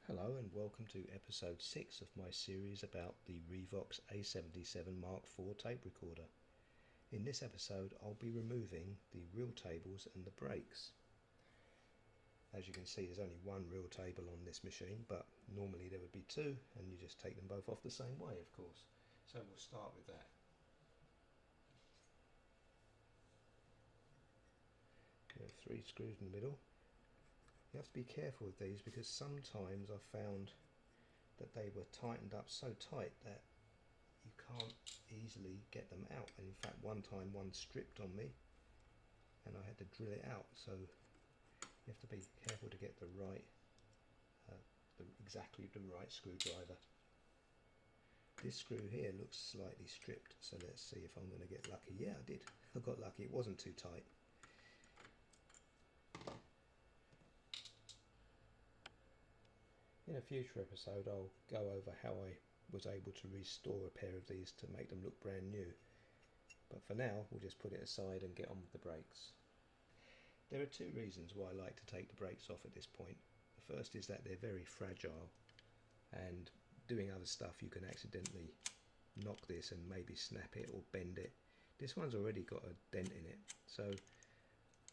Hello and welcome to episode 6 of my series about the ReVox A77 MK IV tape recorder. In this episode I'll be removing the reel tables and the brakes. As you can see, there's only one reel table on this machine, but normally there would be two, and you just take them both off the same way, of course. So we'll start with that. There are 3 screws in the middle. You have to be careful with these because sometimes I've found that they were tightened up so tight that you can't easily get them out. And in fact, one time one stripped on me and I had to drill it out. So you have to be careful to get the right, exactly the right screwdriver. This screw here looks slightly stripped, so let's see if I'm going to get lucky. Yeah, I did. I got lucky. It wasn't too tight. In a future episode I'll go over how I was able to restore a pair of these to make them look brand new. But for now we'll just put it aside and get on with the brakes. There are 2 reasons why I like to take the brakes off at this point. The first is that they're very fragile, and doing other stuff you can accidentally knock this and maybe snap it or bend it. This one's already got a dent in it, so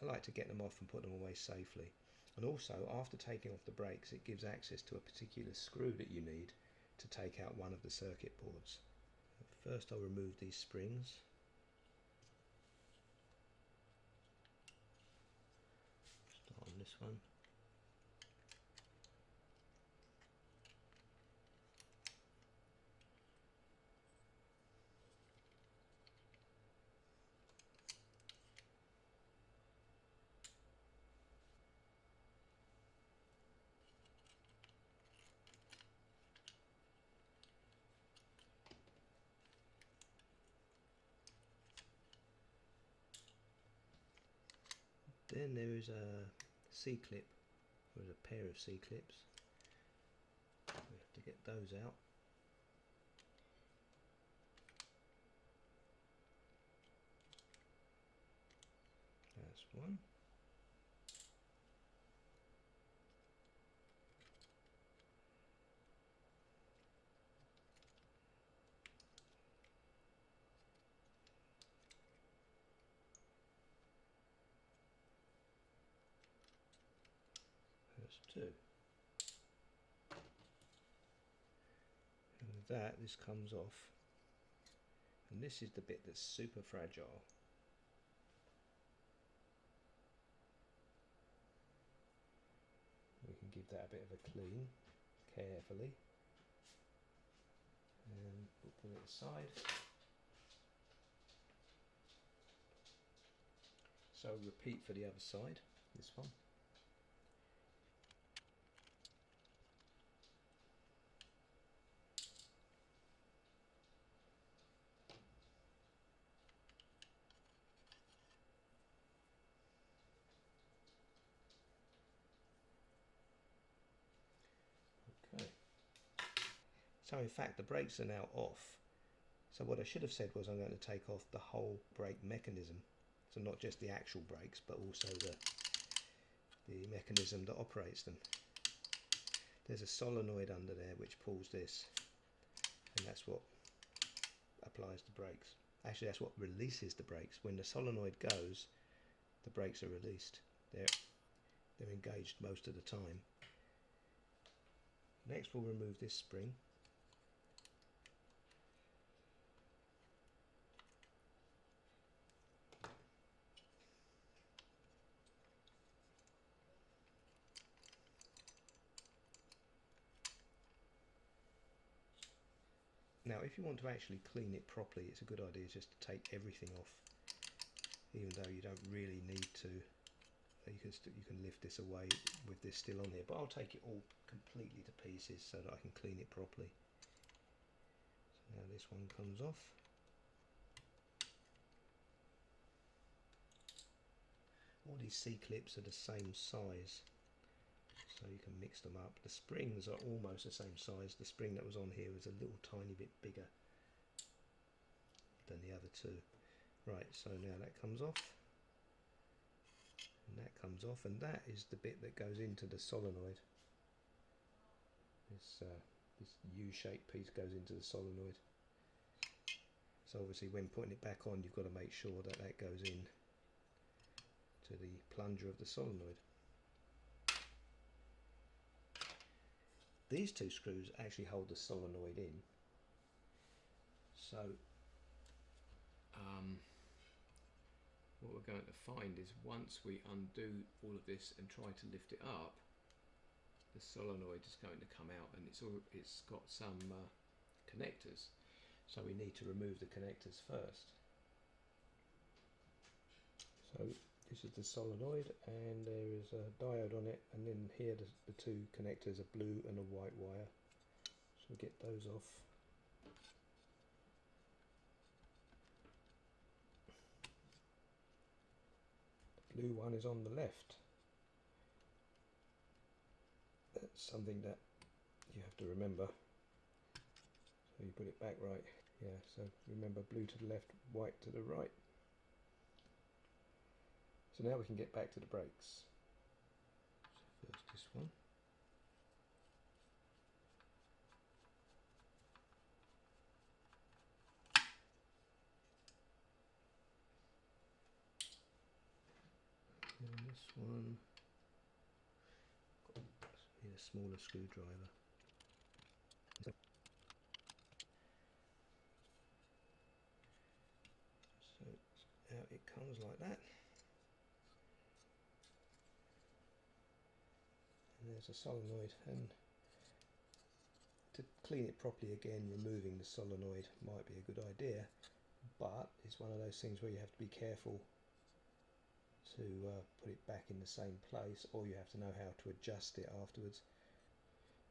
I like to get them off and put them away safely. And also, after taking off the brakes, it gives access to a particular screw that you need to take out one of the circuit boards. First I'll remove these springs. Start on this one. Then there is a C-clip, or a pair of C-clips. We have to get those out. That's one. That's 2. And with that, this comes off. And this is the bit that's super fragile. We can give that a bit of a clean, carefully. And we'll put it aside. So repeat for the other side, this one. Okay. So in fact the brakes are now off. So what I should have said was I'm going to take off the whole brake mechanism. So not just the actual brakes, but also the mechanism that operates them. There's a solenoid under there which pulls this, and that's what applies the brakes. Actually, that's what releases the brakes. When the solenoid goes, the brakes are released. They're engaged most of the time. Next we'll remove this spring. Now if you want to actually clean it properly, it's a good idea just to take everything off, even though you don't really need to. You can lift this away with this still on here, but I'll take it all completely to pieces so that I can clean it properly. So now this one comes off. All these C-clips are the same size, so you can mix them up. The springs are almost the same size. The spring that was on here was a little tiny bit bigger than the other 2. Right, so now that comes off. And that comes off, and that is the bit that goes into the solenoid. this U-shaped piece goes into the solenoid. So obviously when putting it back on, you've got to make sure that that goes in to the plunger of the solenoid. These two screws actually hold the solenoid in. So what we're going to find is once we undo all of this and try to lift it up, the solenoid is going to come out, and it's got some connectors. So we need to remove the connectors first. So this is the solenoid, and there is a diode on it, and then here the two connectors, a blue and a white wire. So we'll get those off. The blue one is on the left. That's something that you have to remember. So you put it back right. Yeah, so remember, blue to the left, white to the right. So now we can get back to the brakes. So first this one. And this one. Need a smaller screwdriver. So out it comes like that. And there's a solenoid, and to clean it properly again, removing the solenoid might be a good idea, but it's one of those things where you have to be careful to put it back in the same place, or you have to know how to adjust it afterwards.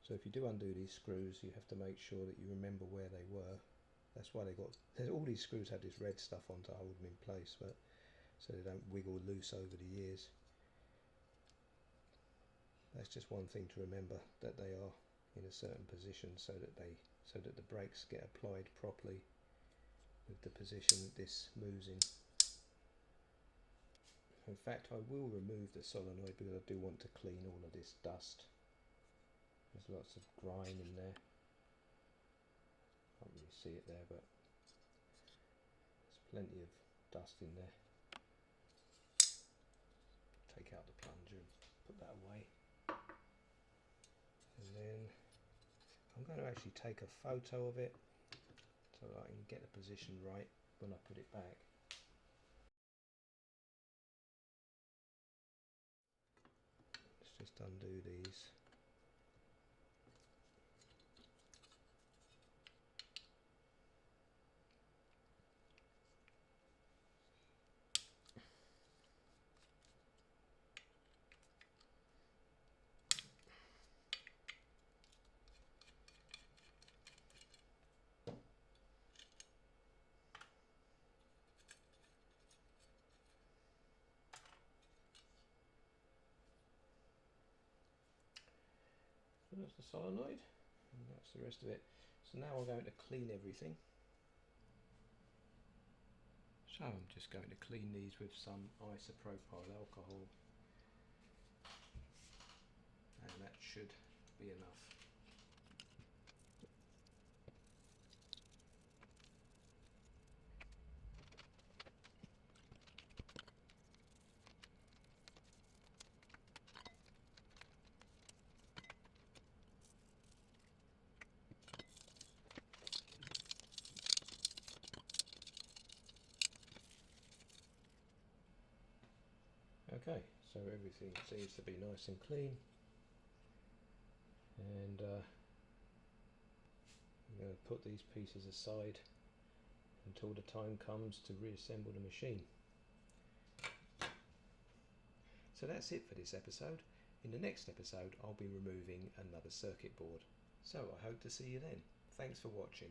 So if you do undo these screws, you have to make sure that you remember where they were. That's why all these screws have this red stuff on to hold them in place, but so they don't wiggle loose over the years. That's just one thing to remember, that they are in a certain position so that the brakes get applied properly with the position that this moves in. In fact, I will remove the solenoid because I do want to clean all of this dust. There's lots of grime in there. Can't really see it there, but there's plenty of dust in there. Take out the plunger and put that away. And then I'm going to actually take a photo of it so that I can get the position right when I put it back. Let's just undo these. So that's the solenoid, and that's the rest of it. So now I'm going to clean everything. So I'm just going to clean these with some isopropyl alcohol, and that should be enough. Okay, so everything seems to be nice and clean, and I'm going to put these pieces aside until the time comes to reassemble the machine. So that's it for this episode. In the next episode I'll be removing another circuit board. So I hope to see you then. Thanks for watching.